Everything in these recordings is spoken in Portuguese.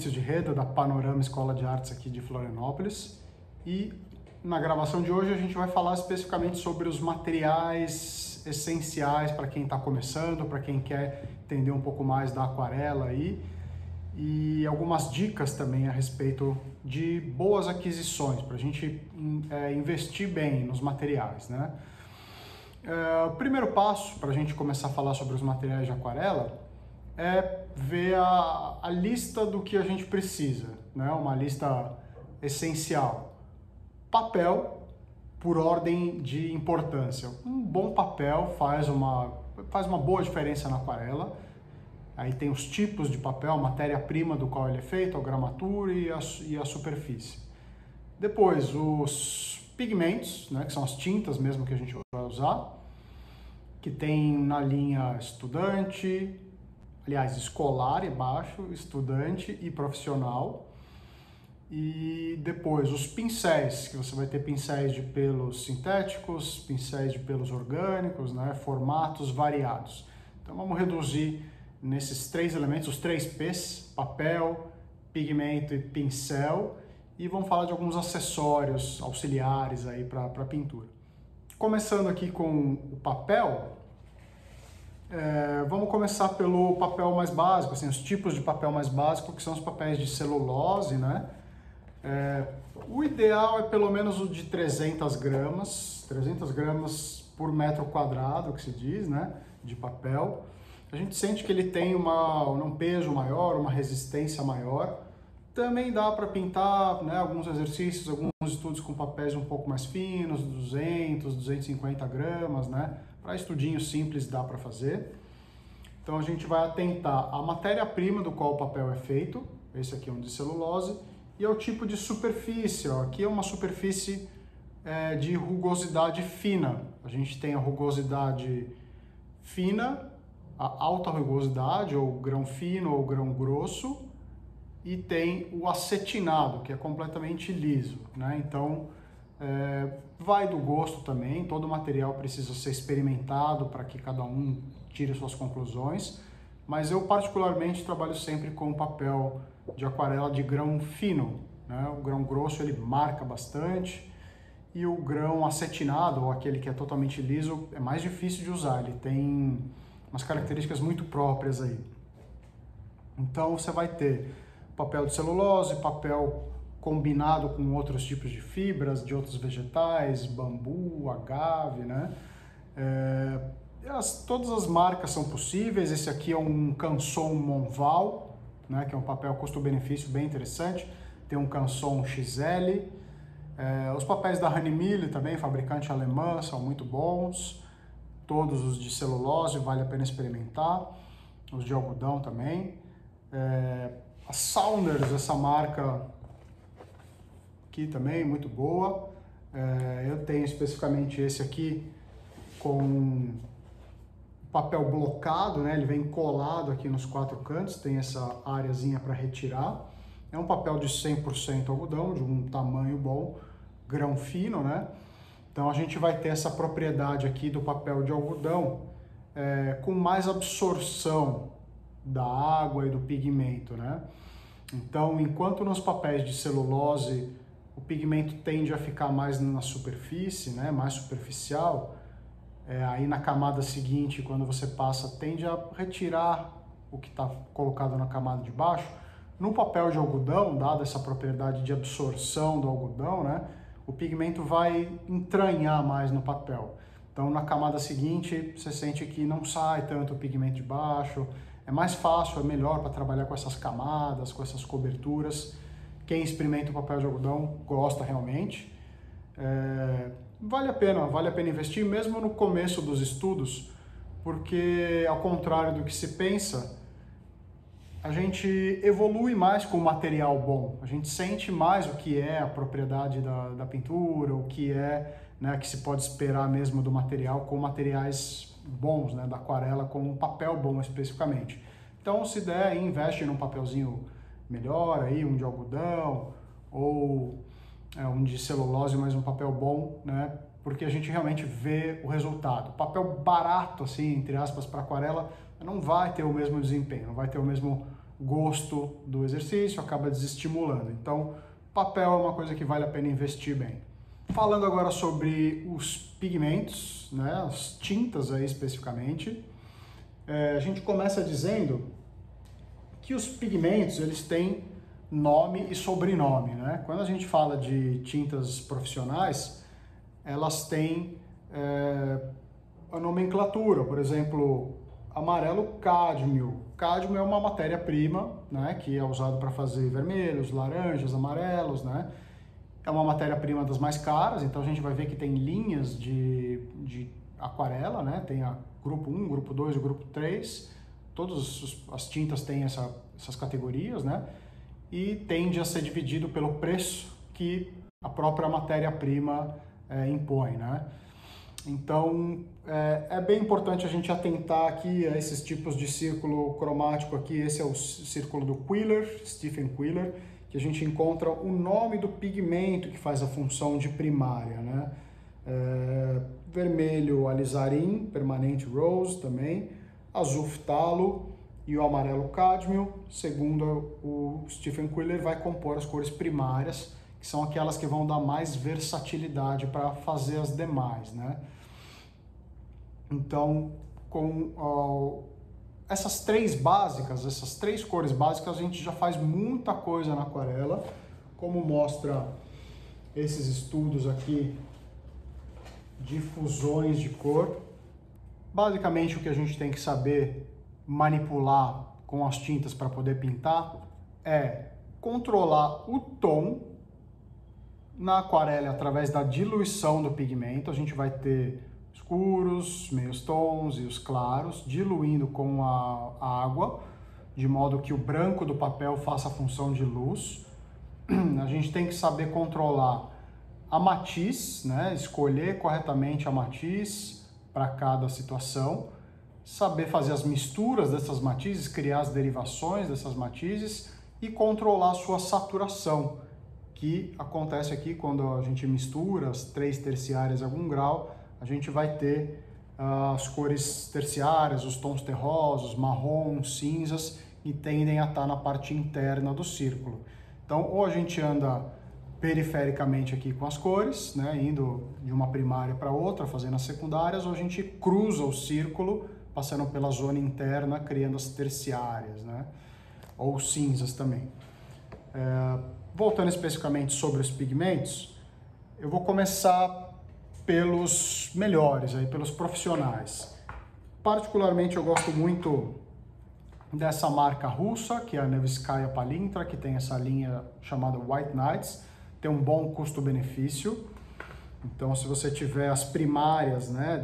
Fabrício de Reda, da Panorama Escola de Artes aqui de Florianópolis, e na gravação de hoje a gente vai falar especificamente sobre os materiais essenciais para quem está começando, para quem quer entender um pouco mais da aquarela aí, e algumas dicas também a respeito de boas aquisições, para a gente investir bem nos materiais, né? O primeiro passo para a gente começar a falar sobre os materiais de aquarela é ver a lista do que a gente precisa, né? Uma lista essencial. Papel, por ordem de importância. Um bom papel faz uma boa diferença na aquarela. Aí tem os tipos de papel, a matéria-prima do qual ele é feito, a gramatura e a superfície. Depois, os pigmentos, né, que são as tintas mesmo que a gente vai usar, que tem na linha estudante, aliás, escolar e baixo, estudante e profissional. E depois os pincéis, que você vai ter pincéis de pelos sintéticos, pincéis de pelos orgânicos, né, formatos variados. Então vamos reduzir nesses três elementos, os 3 P's, papel, pigmento e pincel, e vamos falar de alguns acessórios auxiliares aí para pintura. Começando aqui com o papel, vamos começar pelo papel mais básico, assim, os tipos de papel mais básico, que são os papéis de celulose, né? O ideal é pelo menos o de 300 gramas por metro quadrado, que se diz, né, de papel. A gente sente que ele tem um peso maior, uma resistência maior. Também dá para pintar, né, alguns exercícios, alguns estudos com papéis um pouco mais finos, 200, 250 gramas, né? Para estudinhos simples dá para fazer. Então a gente vai atentar à matéria-prima do qual o papel é feito, esse aqui é um de celulose, e ao tipo de superfície. Ó. Aqui é uma superfície de rugosidade fina. A gente tem a rugosidade fina, a alta rugosidade, ou grão fino ou grão grosso, e tem o acetinado, que é completamente liso, né? Então, vai do gosto também, todo material precisa ser experimentado para que cada um tire suas conclusões, mas eu particularmente trabalho sempre com papel de aquarela de grão fino, né? O grão grosso ele marca bastante, e o grão acetinado, ou aquele que é totalmente liso, é mais difícil de usar, ele tem umas características muito próprias aí. Então você vai ter papel de celulose, papel combinado com outros tipos de fibras, de outros vegetais, bambu, agave, né? Todas as marcas são possíveis. Esse aqui é um Canson Monval, né? Que é um papel custo-benefício bem interessante. Tem um Canson XL. Os papéis da Hahnemühle também, fabricante alemã, são muito bons. Todos os de celulose, vale a pena experimentar. Os de algodão também. A Saunders, essa marca aqui também, muito boa. Eu tenho especificamente esse aqui com papel blocado, né? Ele vem colado aqui nos 4 cantos, tem essa areazinha para retirar. É um papel de 100% algodão, de um tamanho bom, grão fino, né? Então a gente vai ter essa propriedade aqui do papel de algodão com mais absorção da água e do pigmento, né? Então, enquanto nos papéis de celulose o pigmento tende a ficar mais na superfície, né, mais superficial, aí na camada seguinte, quando você passa, tende a retirar o que está colocado na camada de baixo. No papel de algodão, dada essa propriedade de absorção do algodão, né, o pigmento vai entranhar mais no papel. Então, na camada seguinte, você sente que não sai tanto o pigmento de baixo. É mais fácil, é melhor para trabalhar com essas camadas, com essas coberturas. Quem experimenta o papel de algodão gosta realmente. Vale a pena investir mesmo no começo dos estudos, porque ao contrário do que se pensa, a gente evolui mais com o material bom. A gente sente mais o que é a propriedade da pintura, o que é, né, que se pode esperar mesmo do material com materiais bons, né, da aquarela com um papel bom especificamente. Então, se der, investe num papelzinho melhor, aí, um de algodão ou um de celulose, mas um papel bom, né, porque a gente realmente vê o resultado. Papel barato, assim, entre aspas, para aquarela, não vai ter o mesmo desempenho, não vai ter o mesmo gosto do exercício, acaba desestimulando. Então, papel é uma coisa que vale a pena investir bem. Falando agora sobre os pigmentos, né, as tintas aí especificamente, a gente começa dizendo que os pigmentos eles têm nome e sobrenome, né? Quando a gente fala de tintas profissionais, elas têm a nomenclatura, por exemplo, amarelo cádmio. Cádmio é uma matéria-prima, né, que é usado para fazer vermelhos, laranjas, amarelos, né? É uma matéria-prima das mais caras, então a gente vai ver que tem linhas de aquarela, né? Tem a grupo 1, grupo 2 e grupo 3. Todas as tintas têm essas categorias, né? E tende a ser dividido pelo preço que a própria matéria-prima impõe, né? Então, é bem importante a gente atentar aqui a esses tipos de círculo cromático aqui. Esse é o círculo do Quiller, Stephen Quiller, que a gente encontra o nome do pigmento que faz a função de primária, né? Vermelho, alizarin, permanente rose também, azul ftalo e o amarelo cádmio, segundo o Stephen Quiller, vai compor as cores primárias, que são aquelas que vão dar mais versatilidade para fazer as demais, né? Então, com essas três básicas, essas três cores básicas, a gente já faz muita coisa na aquarela, como mostra esses estudos aqui de fusões de cor. Basicamente, o que a gente tem que saber manipular com as tintas para poder pintar é controlar o tom na aquarela através da diluição do pigmento. A gente vai ter escuros, meios tons e os claros, diluindo com a água, de modo que o branco do papel faça a função de luz. A gente tem que saber controlar a matiz, né? Escolher corretamente a matiz para cada situação, saber fazer as misturas dessas matizes, criar as derivações dessas matizes e controlar a sua saturação, que acontece aqui quando a gente mistura as três terciárias a algum grau, a gente vai ter as cores terciárias, os tons terrosos, marrom, cinzas, e tendem a estar na parte interna do círculo. Então, ou a gente anda perifericamente aqui com as cores, né, indo de uma primária para outra, fazendo as secundárias, ou a gente cruza o círculo, passando pela zona interna, criando as terciárias, né, ou cinzas também. Voltando especificamente sobre os pigmentos, eu vou começar pelos melhores, aí, pelos profissionais. Particularmente eu gosto muito dessa marca russa, que é a Nevskaya Palintra, que tem essa linha chamada White Nights, tem um bom custo-benefício. Então, se você tiver as primárias, né,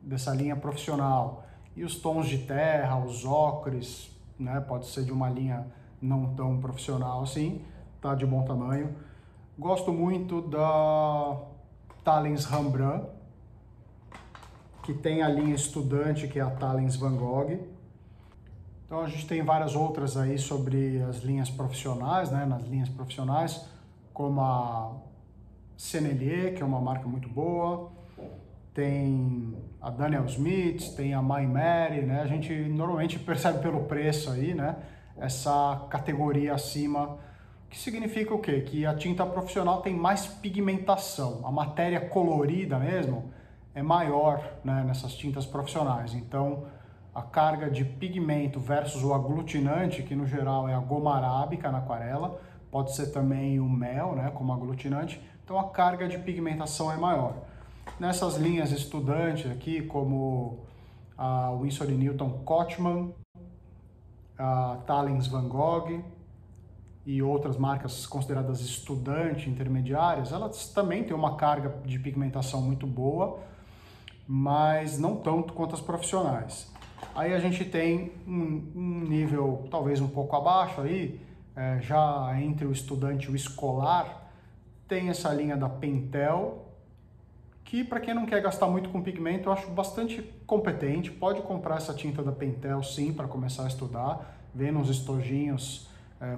dessa linha profissional e os tons de terra, os ocres, né, pode ser de uma linha não tão profissional assim, tá de bom tamanho. Gosto muito da Talens Rembrandt, que tem a linha estudante, que é a Talens Van Gogh. Então a gente tem várias outras aí sobre as linhas profissionais, né? Nas linhas profissionais, como a Sennelier, que é uma marca muito boa, tem a Daniel Smith, tem a My Mary, né? A gente normalmente percebe pelo preço aí, né? Essa categoria acima, que significa o quê? Que a tinta profissional tem mais pigmentação, a matéria colorida mesmo é maior, né, nessas tintas profissionais. Então, a carga de pigmento versus o aglutinante, que no geral é a goma arábica na aquarela, pode ser também o mel, né, como aglutinante, então a carga de pigmentação é maior. Nessas linhas estudantes aqui, como a Winsor & Newton Kochman, a Talens Van Gogh e outras marcas consideradas estudante, intermediárias, elas também têm uma carga de pigmentação muito boa, mas não tanto quanto as profissionais. Aí a gente tem um nível talvez um pouco abaixo aí, já entre o estudante e o escolar, tem essa linha da Pentel, que para quem não quer gastar muito com pigmento, eu acho bastante competente. Pode comprar essa tinta da Pentel sim, para começar a estudar, vendo uns estojinhos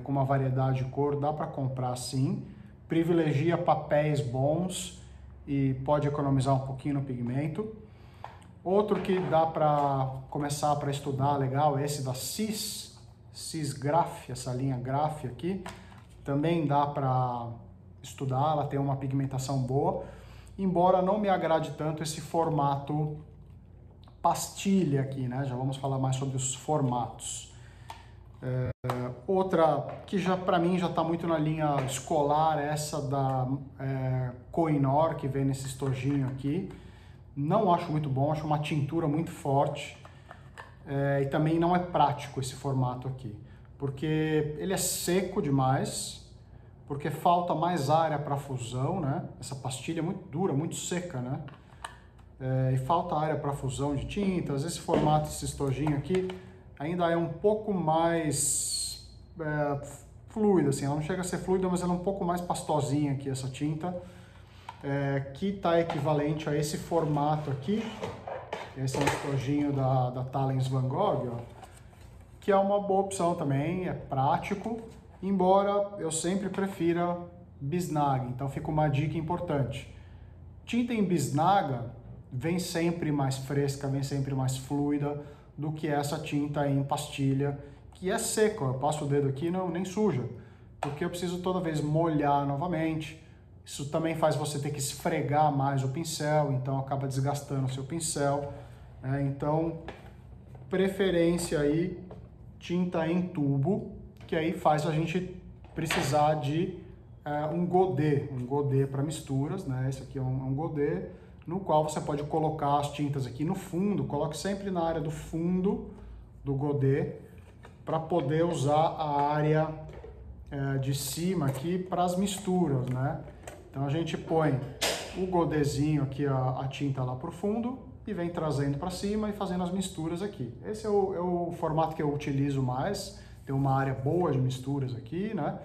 com uma variedade de cor, dá para comprar sim. Privilegia papéis bons e pode economizar um pouquinho no pigmento. Outro que dá para começar para estudar legal é esse da Cisgraph, essa linha Graph aqui, também dá para estudar, ela tem uma pigmentação boa, embora não me agrade tanto esse formato pastilha aqui, né? Já vamos falar mais sobre os formatos. Outra que já para mim já está muito na linha escolar, essa da Kohinoor, que vem nesse estojinho aqui. Não acho muito bom, acho uma tintura muito forte. E também não é prático esse formato aqui, porque ele é seco demais, porque falta mais área para fusão, né? Essa pastilha é muito dura, muito seca, né? E falta área para fusão de tintas. Esse formato, esse estojinho aqui, ainda é um pouco mais fluido, assim. Ela não chega a ser fluida, mas ela é um pouco mais pastosinha aqui, essa tinta, que está equivalente a esse formato aqui. Esse é um estojinho da Talens Van Gogh, ó, que é uma boa opção também, é prático, embora eu sempre prefira bisnaga, então fica uma dica importante. Tinta em bisnaga vem sempre mais fresca, vem sempre mais fluida do que essa tinta em pastilha, que é seca, eu passo o dedo aqui e nem suja, porque eu preciso toda vez molhar novamente. Isso também faz você ter que esfregar mais o pincel, então acaba desgastando o seu pincel. Então, preferência aí, tinta em tubo, que aí faz a gente precisar de um godê para misturas, né? Esse aqui é um godê, no qual você pode colocar as tintas aqui no fundo, coloque sempre na área do fundo do godê, para poder usar a área de cima aqui para as misturas, né? Então a gente põe o godêzinho aqui, a tinta lá pro fundo, e vem trazendo para cima e fazendo as misturas aqui. Esse é o formato que eu utilizo mais, tem uma área boa de misturas aqui, né?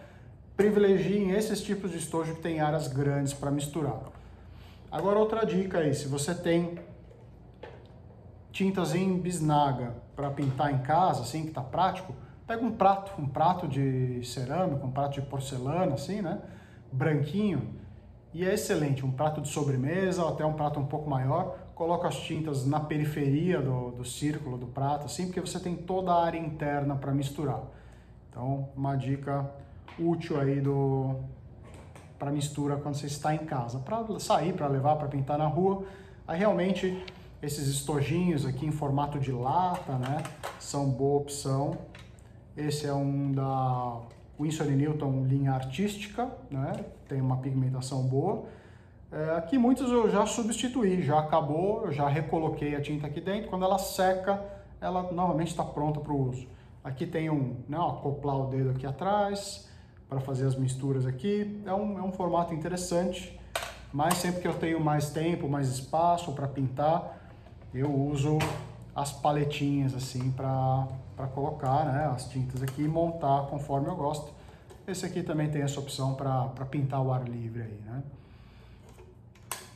Privilegiem esses tipos de estojo que tem áreas grandes para misturar. Agora outra dica aí, se você tem tintas em bisnaga para pintar em casa, assim, que tá prático, pega um prato de cerâmica, um prato de porcelana, assim, né? Branquinho, e é excelente, um prato de sobremesa ou até um prato um pouco maior, coloca as tintas na periferia do círculo do prato, assim, porque você tem toda a área interna para misturar. Então, uma dica útil aí para mistura quando você está em casa. Para sair, para levar, para pintar na rua, aí realmente esses estojinhos aqui em formato de lata, né, são boa opção. Esse é um da Winsor & Newton, linha artística, né, tem uma pigmentação boa. Aqui muitos eu já substituí, já acabou, eu já recoloquei a tinta aqui dentro. Quando ela seca, ela novamente está pronta para o uso. Aqui tem acoplar o dedo aqui atrás para fazer as misturas aqui. É um formato interessante, mas sempre que eu tenho mais tempo, mais espaço para pintar, eu uso as paletinhas assim para colocar, né, as tintas aqui e montar conforme eu gosto. Esse aqui também tem essa opção para pintar ao ar livre aí, né?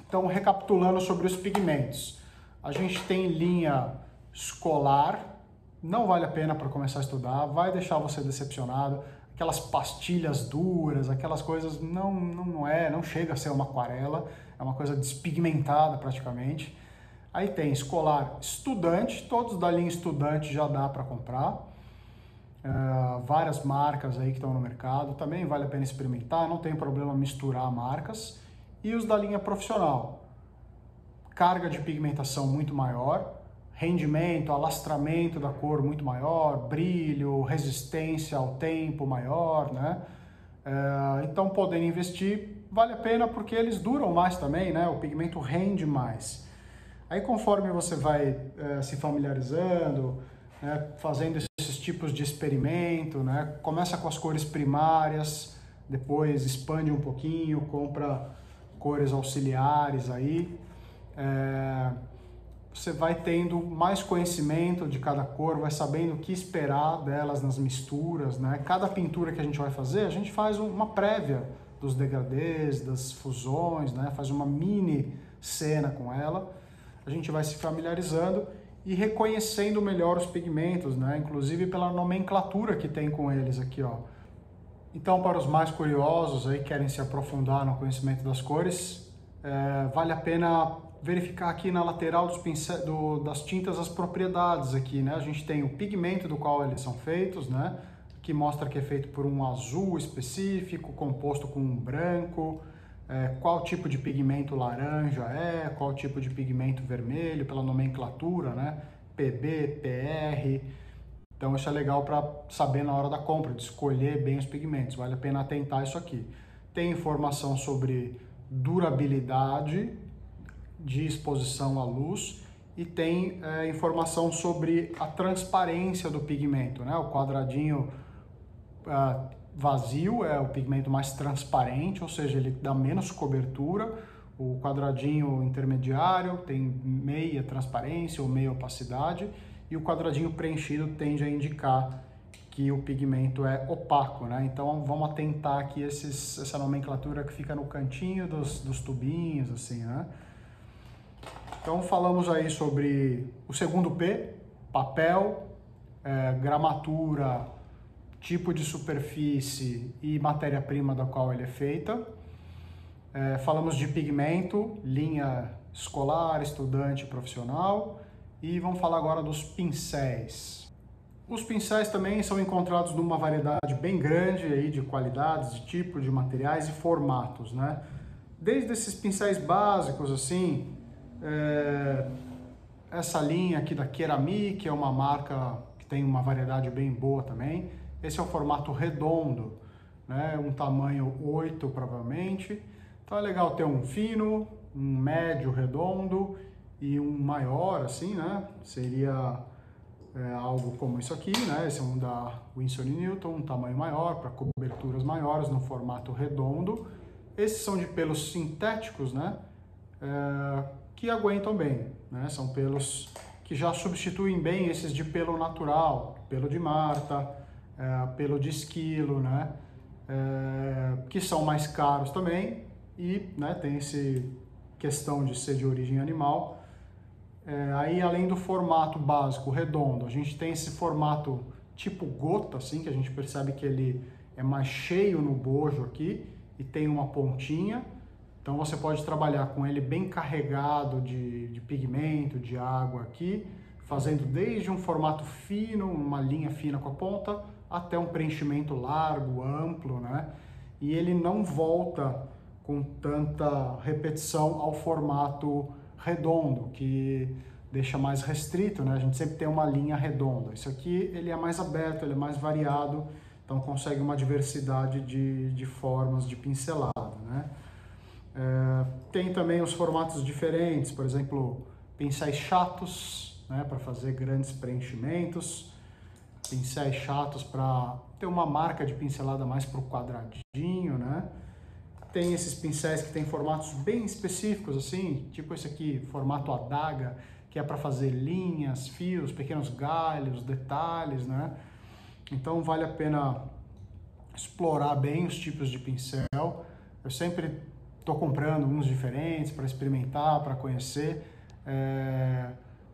Então, recapitulando sobre os pigmentos, a gente tem linha escolar, não vale a pena para começar a estudar, vai deixar você decepcionado, aquelas pastilhas duras, aquelas coisas, não chega a ser uma aquarela, é uma coisa despigmentada praticamente. Aí tem escolar estudante, todos da linha estudante já dá para comprar, várias marcas aí que estão no mercado, também vale a pena experimentar, não tem problema misturar marcas. E os da linha profissional, carga de pigmentação muito maior, rendimento, alastramento da cor muito maior, brilho, resistência ao tempo maior, né? Então, podendo investir, vale a pena porque eles duram mais também, né? O pigmento rende mais. Aí, conforme você vai se familiarizando, né, fazendo esses tipos de experimento, né? Começa com as cores primárias, depois expande um pouquinho, compra cores auxiliares aí, você vai tendo mais conhecimento de cada cor, vai sabendo o que esperar delas nas misturas, né? Cada pintura que a gente vai fazer, a gente faz uma prévia dos degradês, das fusões, né? Faz uma mini cena com ela, a gente vai se familiarizando e reconhecendo melhor os pigmentos, né? Inclusive pela nomenclatura que tem com eles aqui, ó. Então, para os mais curiosos aí, querem se aprofundar no conhecimento das cores, vale a pena verificar aqui na lateral das tintas as propriedades aqui, né? A gente tem o pigmento do qual eles são feitos, né? Que mostra que é feito por um azul específico, composto com um branco, qual tipo de pigmento laranja qual tipo de pigmento vermelho, pela nomenclatura, né? PB, PR. Então isso é legal para saber na hora da compra, de escolher bem os pigmentos, vale a pena atentar isso aqui. Tem informação sobre durabilidade de exposição à luz e tem informação sobre a transparência do pigmento, né? O quadradinho vazio é o pigmento mais transparente, ou seja, ele dá menos cobertura. O quadradinho intermediário tem meia transparência ou meia opacidade, e o quadradinho preenchido tende a indicar que o pigmento é opaco, né? Então vamos atentar aqui essa nomenclatura que fica no cantinho dos tubinhos, assim, né? Então falamos aí sobre o segundo P, papel, gramatura, tipo de superfície e matéria-prima da qual ele é feita. Falamos de pigmento, linha escolar, estudante, profissional, e vamos falar agora dos pincéis. Os pincéis também são encontrados numa variedade bem grande aí de qualidades, de tipo, de materiais e formatos, né? Desde esses pincéis básicos, assim, essa linha aqui da Ceramic é uma marca que tem uma variedade bem boa também. Esse é o formato redondo, né? Um tamanho 8 provavelmente. Então é legal ter um fino, um médio redondo e um maior, assim, né? Seria algo como isso aqui, né? Esse é um da Winsor & Newton, um tamanho maior, para coberturas maiores, no formato redondo. Esses são de pelos sintéticos, né? Que aguentam bem, né? São pelos que já substituem bem esses de pelo natural, pelo de marta, pelo de esquilo, né? Que são mais caros também e, né, tem essa questão de ser de origem animal. Aí, além do formato básico redondo, a gente tem esse formato tipo gota, assim, que a gente percebe que ele é mais cheio no bojo aqui e tem uma pontinha. Então você pode trabalhar com ele bem carregado de pigmento, de água aqui, fazendo desde um formato fino, uma linha fina com a ponta, até um preenchimento largo, amplo, né? E ele não volta com tanta repetição ao formato redondo, que deixa mais restrito, né? A gente sempre tem uma linha redonda. Isso aqui ele é mais aberto, ele é mais variado, então consegue uma diversidade de formas de pincelada, né? Tem também os formatos diferentes, por exemplo, pincéis chatos, né, para fazer grandes preenchimentos, pincéis chatos para ter uma marca de pincelada mais para o quadradinho, né? Tem esses pincéis que tem formatos bem específicos, assim, tipo esse aqui, formato adaga, que é para fazer linhas, fios, pequenos galhos, detalhes, né? Então vale a pena explorar bem os tipos de pincel. Eu sempre estou comprando uns diferentes para experimentar, para conhecer,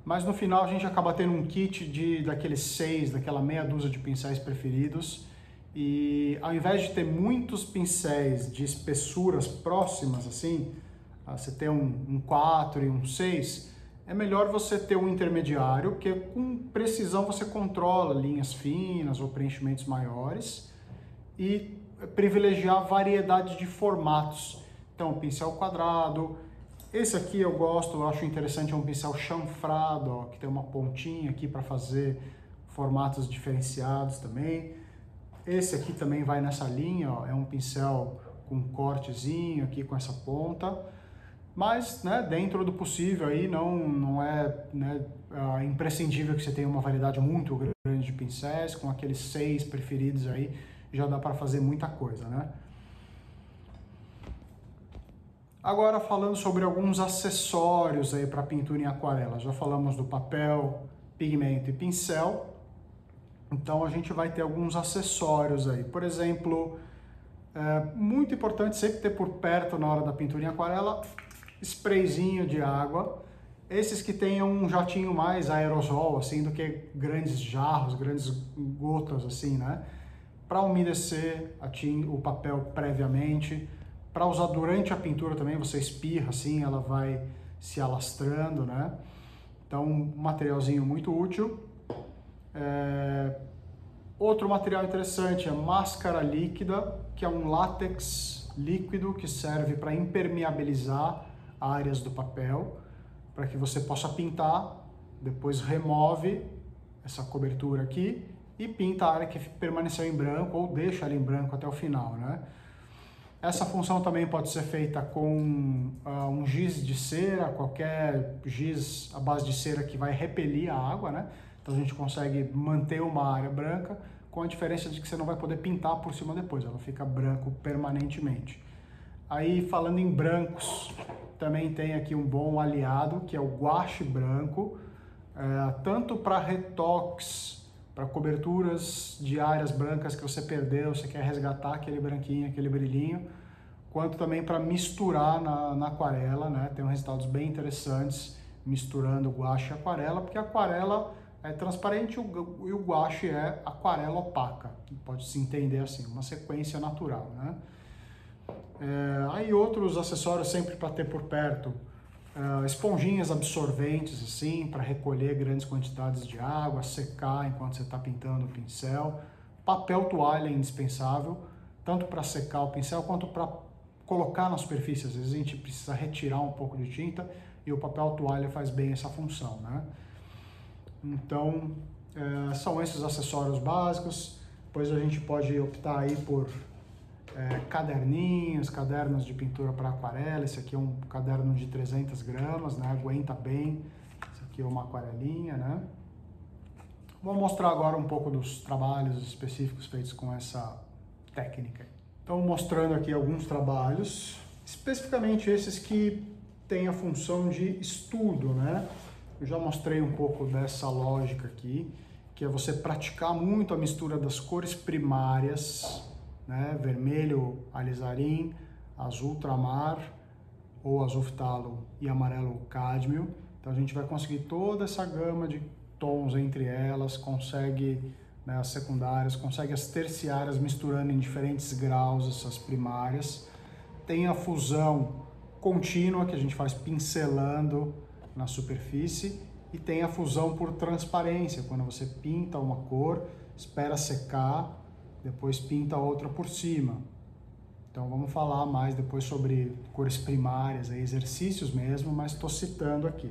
mas no final a gente acaba tendo um kit daqueles 6, daquela meia dúzia de pincéis preferidos, e ao invés de ter muitos pincéis de espessuras próximas, assim, você ter um 4 e um 6, é melhor você ter um intermediário, porque com precisão você controla linhas finas ou preenchimentos maiores e privilegiar variedade de formatos. Então, pincel quadrado, esse aqui eu gosto, eu acho interessante, é um pincel chanfrado, ó, que tem uma pontinha aqui para fazer formatos diferenciados também. Esse aqui também vai nessa linha, ó, é um pincel com um cortezinho aqui com essa ponta, mas, né, dentro do possível aí não é, né, imprescindível que você tenha uma variedade muito grande de pincéis. Com aqueles 6 preferidos aí já dá para fazer muita coisa, né? Agora falando sobre alguns acessórios aí para pintura em aquarela. Já falamos do papel, pigmento e pincel. Então a gente vai ter alguns acessórios aí. Por exemplo, muito importante sempre ter por perto na hora da pintura em aquarela, sprayzinho de água. Esses que tenham um jatinho mais aerosol, assim, do que grandes jarros, grandes gotas, assim, né? Para umedecer o papel previamente, Para usar durante a pintura também, você espirra assim, ela vai se alastrando, né? Então, um materialzinho muito útil. Outro material interessante é máscara líquida, que é um látex líquido que serve para impermeabilizar áreas do papel, para que você possa pintar, depois remove essa cobertura aqui e pinta a área que permaneceu em branco ou deixa ela em branco até o final, né? Essa função também pode ser feita com um giz de cera, qualquer giz à base de cera que vai repelir a água, né? Então a gente consegue manter uma área branca, com a diferença de que você não vai poder pintar por cima depois, ela fica branco permanentemente. Aí, falando em brancos, também tem aqui um bom aliado, que é o guache branco, tanto para retoques, para coberturas de áreas brancas que você perdeu, você quer resgatar aquele branquinho, aquele brilhinho, quanto também para misturar na aquarela, né? Tem resultados bem interessantes misturando guache e aquarela, porque a aquarela é transparente e o guache é aquarela opaca, pode se entender assim, uma sequência natural, né? Aí outros acessórios sempre para ter por perto, esponjinhas absorventes assim, para recolher grandes quantidades de água, secar enquanto você está pintando o pincel. Papel toalha é indispensável, tanto para secar o pincel quanto para colocar na superfície. Às vezes a gente precisa retirar um pouco de tinta e o papel toalha faz bem essa função, né? Então, são esses acessórios básicos. Depois a gente pode optar aí por caderninhos, cadernos de pintura para aquarela. Esse aqui é um caderno de 300 gramas, né? Aguenta bem. Esse aqui é uma aquarelinha, né? Vou mostrar agora um pouco dos trabalhos específicos feitos com essa técnica. Então, mostrando aqui alguns trabalhos, especificamente esses que têm a função de estudo, né? Eu já mostrei um pouco dessa lógica aqui, que é você praticar muito a mistura das cores primárias, né? Vermelho alizarim, azul ultramar ou azul ftalo e amarelo cádmio. Então a gente vai conseguir toda essa gama de tons entre elas, consegue, né, as secundárias, consegue as terciárias misturando em diferentes graus essas primárias. Tem a fusão contínua que a gente faz pincelando na superfície e tem a fusão por transparência, quando você pinta uma cor, espera secar, depois pinta outra por cima. Então vamos falar mais depois sobre cores primárias, exercícios mesmo, mas estou citando aqui.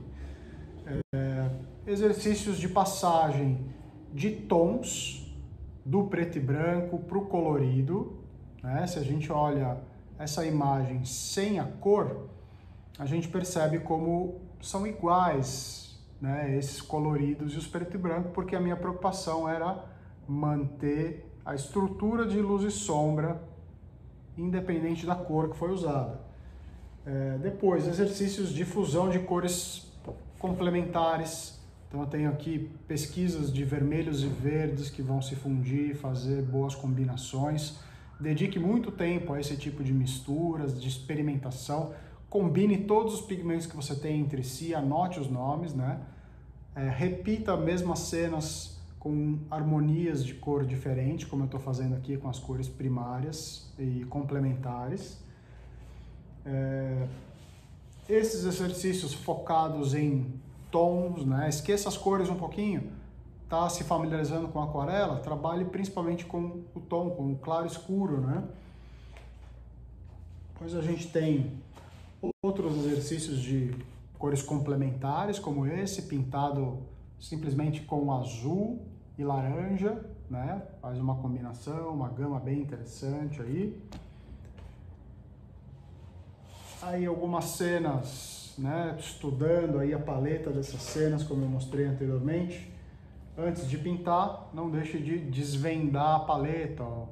Exercícios de passagem de tons do preto e branco para o colorido, né? Se a gente olha essa imagem sem a cor, a gente percebe como são iguais, né, esses coloridos e os preto e branco, porque a minha preocupação era manter a estrutura de luz e sombra independente da cor que foi usada. Depois, exercícios de fusão de cores complementares. Então eu tenho aqui pesquisas de vermelhos e verdes que vão se fundir, fazer boas combinações. Dedique muito tempo a esse tipo de misturas, de experimentação. Combine todos os pigmentos que você tem entre si, anote os nomes, né? Repita as mesmas cenas com harmonias de cor diferente, como eu estou fazendo aqui com as cores primárias e complementares. Esses exercícios focados em tons, né? Esqueça as cores um pouquinho, tá se familiarizando com a aquarela, trabalhe principalmente com o tom, com o claro escuro, né? Depois a gente tem outros exercícios de cores complementares, como esse, pintado simplesmente com azul e laranja, né? Faz uma combinação, uma gama bem interessante aí. Aí algumas cenas, né? Estudando aí a paleta dessas cenas, como eu mostrei anteriormente. Antes de pintar, não deixe de desvendar a paleta, ó.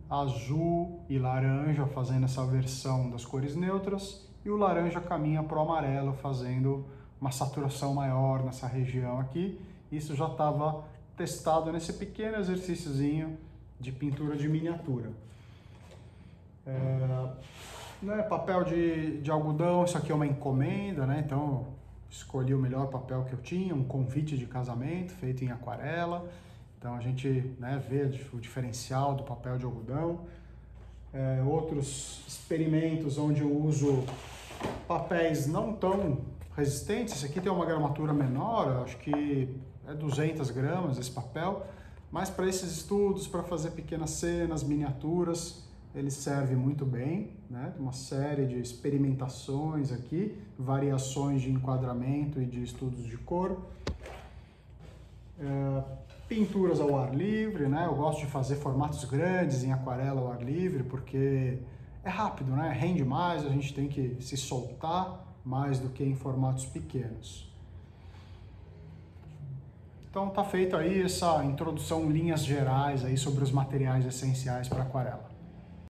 Azul e laranja fazendo essa versão das cores neutras, e o laranja caminha para o amarelo, fazendo uma saturação maior nessa região aqui. Isso já estava testado nesse pequeno exercíciozinho de pintura de miniatura. Né, papel de algodão, isso aqui é uma encomenda, né? Então escolhi o melhor papel que eu tinha, um convite de casamento feito em aquarela. Então a gente, né, vê o diferencial do papel de algodão. outros experimentos onde eu uso papéis não tão resistentes. Esse aqui tem uma gramatura menor, acho que é 200 gramas esse papel, mas para esses estudos, para fazer pequenas cenas, miniaturas, ele serve muito bem, né? Tem uma série de experimentações aqui, variações de enquadramento e de estudos de cor. Pinturas ao ar livre, né? Eu gosto de fazer formatos grandes em aquarela ao ar livre porque é rápido, né? Rende mais, a gente tem que se soltar mais do que em formatos pequenos. Então tá feita aí essa introdução em linhas gerais aí sobre os materiais essenciais para aquarela.